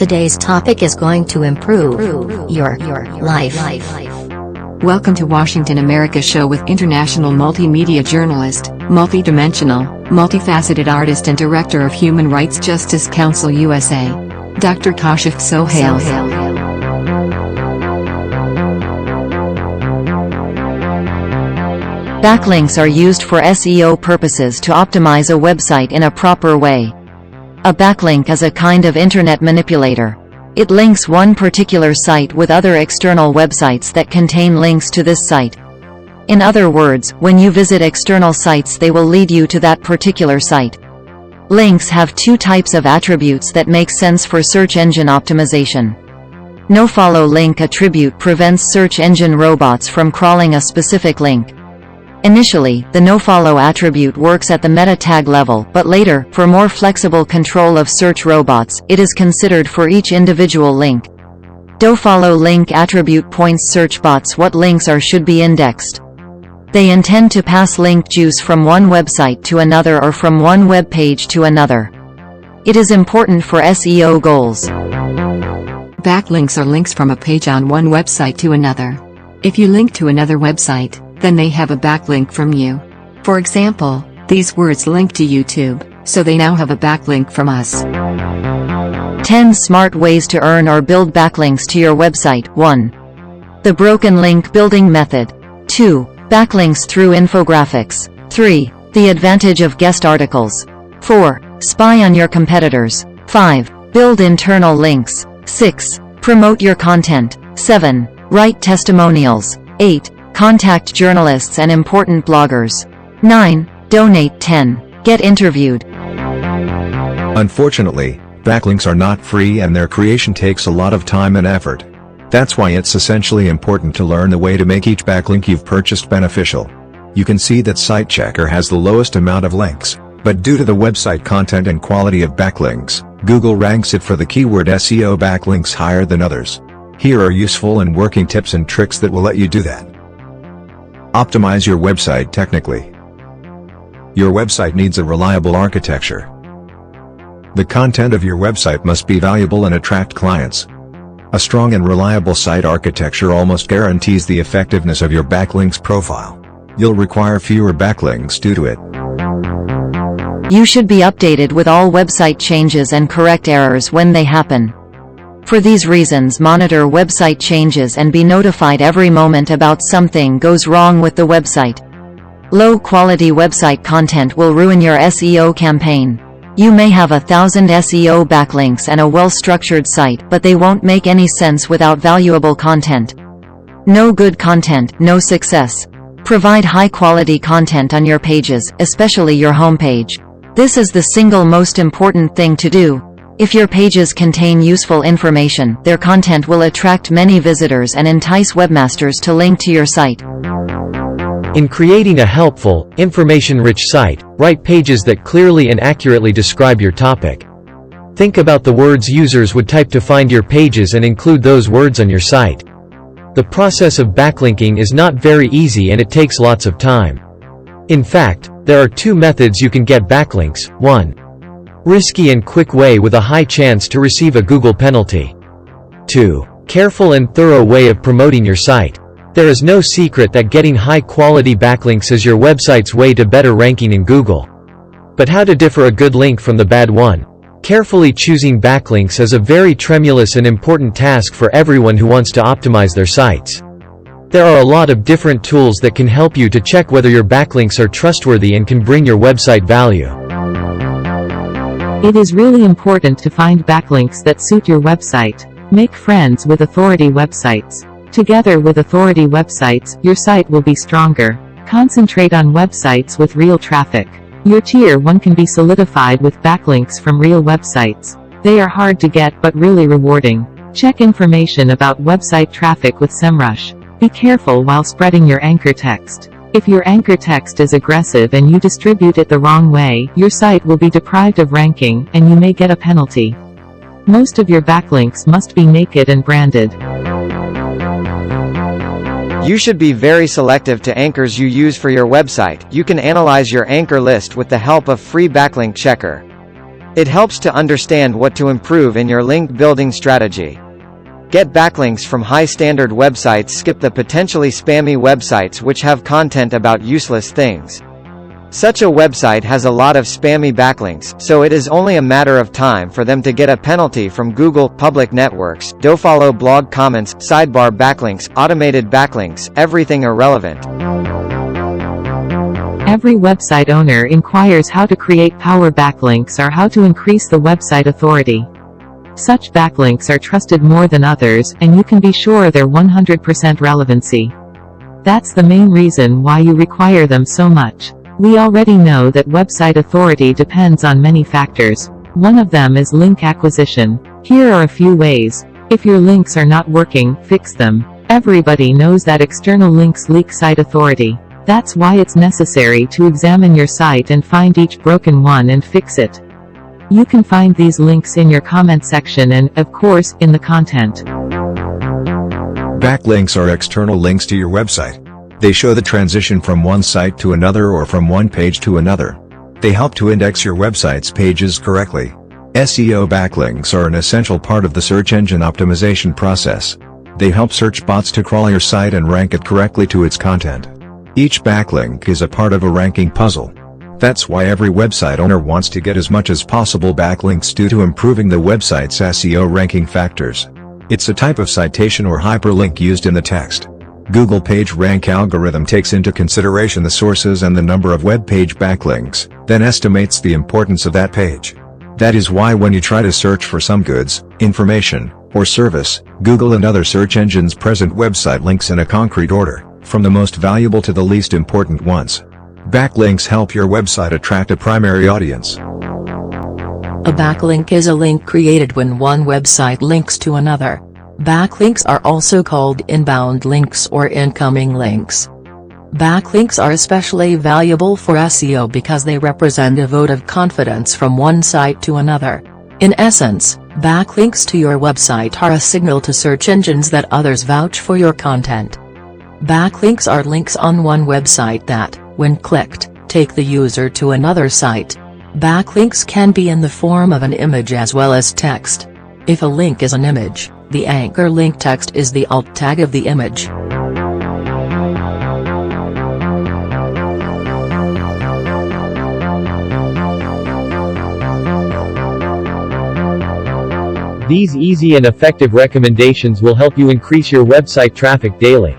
Today's topic is going to improve your life. Welcome to Washington America Show with international multimedia journalist, multidimensional, multifaceted artist and director of Human Rights Justice Council USA, Dr. Kashif Sohail. Backlinks are used for SEO purposes to optimize a website in a proper way. A backlink is a kind of internet manipulator. It links one particular site with other external websites that contain links to this site. In other words, when you visit external sites, they will lead you to that particular site. Links have two types of attributes that make sense for search engine optimization. Nofollow link attribute prevents search engine robots from crawling a specific link. Initially, the nofollow attribute works at the meta tag level, but later, for more flexible control of search robots, it is considered for each individual link. Dofollow link attribute points search bots what links should be indexed. They intend to pass link juice from one website to another or from one web page to another. It is important for SEO goals. Backlinks are links from a page on one website to another. If you link to another website, then they have a backlink from you. For example, these words link to YouTube, so they now have a backlink from us. 10 smart ways to earn or build backlinks to your website. 1. The broken link building method. 2. Backlinks through infographics. 3. The advantage of guest articles. 4. Spy on your competitors. 5. Build internal links. 6. Promote your content. 7. Write testimonials. 8. Contact journalists and important bloggers. 9. Donate. 10. Get interviewed. Unfortunately, backlinks are not free and their creation takes a lot of time and effort. That's why it's essentially important to learn the way to make each backlink you've purchased beneficial. You can see that SiteChecker has the lowest amount of links, but due to the website content and quality of backlinks, Google ranks it for the keyword SEO backlinks higher than others. Here are useful and working tips and tricks that will let you do that. Optimize your website technically. Your website needs a reliable architecture. The content of your website must be valuable and attract clients. A strong and reliable site architecture almost guarantees the effectiveness of your backlinks profile. You'll require fewer backlinks due to it. You should be updated with all website changes and correct errors when they happen. For these reasons, monitor website changes and be notified every moment about something goes wrong with the website. Low-quality website content will ruin your SEO campaign. You may have 1,000 SEO backlinks and a well-structured site, but they won't make any sense without valuable content. No good content, no success. Provide high-quality content on your pages, especially your homepage. This is the single most important thing to do. If your pages contain useful information, their content will attract many visitors and entice webmasters to link to your site. In creating a helpful, information-rich site, write pages that clearly and accurately describe your topic. Think about the words users would type to find your pages and include those words on your site. The process of backlinking is not very easy and it takes lots of time. In fact, there are two methods you can get backlinks. 1. Risky and quick way with a high chance to receive a Google penalty. 2. Careful and thorough way of promoting your site. There is no secret that getting high-quality backlinks is your website's way to better ranking in Google. But how to differ a good link from the bad one? Carefully choosing backlinks is a very tremulous and important task for everyone who wants to optimize their sites. There are a lot of different tools that can help you to check whether your backlinks are trustworthy and can bring your website value. It is really important to find backlinks that suit your website. Make friends with authority websites. Together with authority websites, your site will be stronger. Concentrate on websites with real traffic. Your Tier 1 can be solidified with backlinks from real websites. They are hard to get but really rewarding. Check information about website traffic with SEMrush. Be careful while spreading your anchor text. If your anchor text is aggressive and you distribute it the wrong way, your site will be deprived of ranking, and you may get a penalty. Most of your backlinks must be naked and branded. You should be very selective to anchors you use for your website. You can analyze your anchor list with the help of free backlink checker. It helps to understand what to improve in your link building strategy. Get backlinks from high-standard websites. Skip the potentially spammy websites which have content about useless things. Such a website has a lot of spammy backlinks, so it is only a matter of time for them to get a penalty from Google. Public networks, dofollow blog comments, sidebar backlinks, automated backlinks, everything irrelevant. Every website owner inquires how to create power backlinks or how to increase the website authority. Such backlinks are trusted more than others, and you can be sure they're 100% relevancy. That's the main reason why you require them so much. We already know that website authority depends on many factors. One of them is link acquisition. Here are a few ways. If your links are not working, fix them. Everybody knows that external links leak site authority. That's why it's necessary to examine your site and find each broken one and fix it. You can find these links in your comment section and, of course, in the content. Backlinks are external links to your website. They show the transition from one site to another or from one page to another. They help to index your website's pages correctly. SEO backlinks are an essential part of the search engine optimization process. They help search bots to crawl your site and rank it correctly to its content. Each backlink is a part of a ranking puzzle. That's why every website owner wants to get as much as possible backlinks due to improving the website's SEO ranking factors. It's a type of citation or hyperlink used in the text. Google PageRank algorithm takes into consideration the sources and the number of web page backlinks, then estimates the importance of that page. That is why when you try to search for some goods, information, or service, Google and other search engines present website links in a concrete order, from the most valuable to the least important ones. Backlinks help your website attract a primary audience. A backlink is a link created when one website links to another. Backlinks are also called inbound links or incoming links. Backlinks are especially valuable for SEO because they represent a vote of confidence from one site to another. In essence, backlinks to your website are a signal to search engines that others vouch for your content. Backlinks are links on one website that, when clicked, take the user to another site. Backlinks can be in the form of an image as well as text. If a link is an image, the anchor link text is the alt tag of the image. These easy and effective recommendations will help you increase your website traffic daily.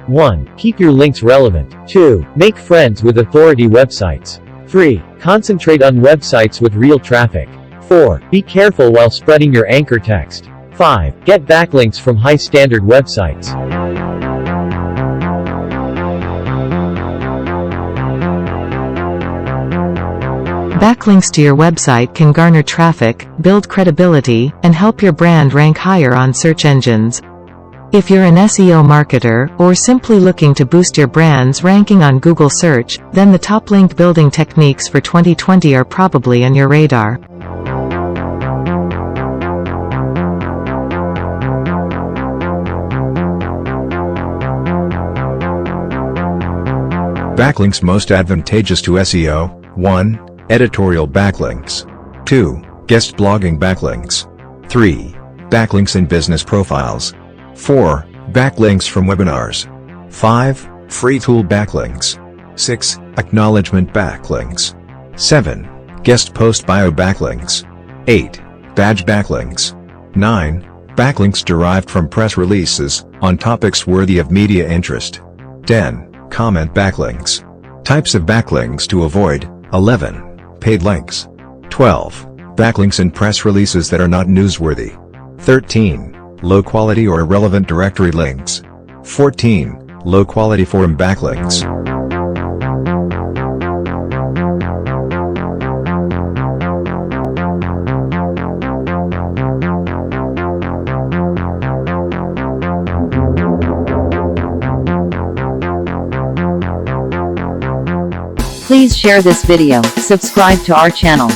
1. Keep your links relevant. 2. Make friends with authority websites. 3. Concentrate on websites with real traffic. 4. Be careful while spreading your anchor text. 5. Get backlinks from high-standard websites. Backlinks to your website can garner traffic, build credibility, and help your brand rank higher on search engines. If you're an SEO marketer, or simply looking to boost your brand's ranking on Google search, then the top link building techniques for 2020 are probably on your radar. Backlinks most advantageous to SEO. 1. Editorial backlinks. 2. Guest blogging backlinks. 3. Backlinks in business profiles. 4. Backlinks from webinars. 5. Free tool backlinks. 6. Acknowledgement backlinks. 7. Guest post bio backlinks. 8. Badge backlinks. 9. Backlinks derived from press releases, on topics worthy of media interest. 10. Comment backlinks. Types of backlinks to avoid. 11. Paid links. 12. Backlinks in press releases that are not newsworthy. 13. Low-quality or irrelevant directory links. 14. Low-quality forum backlinks. Please share this video, subscribe to our channel.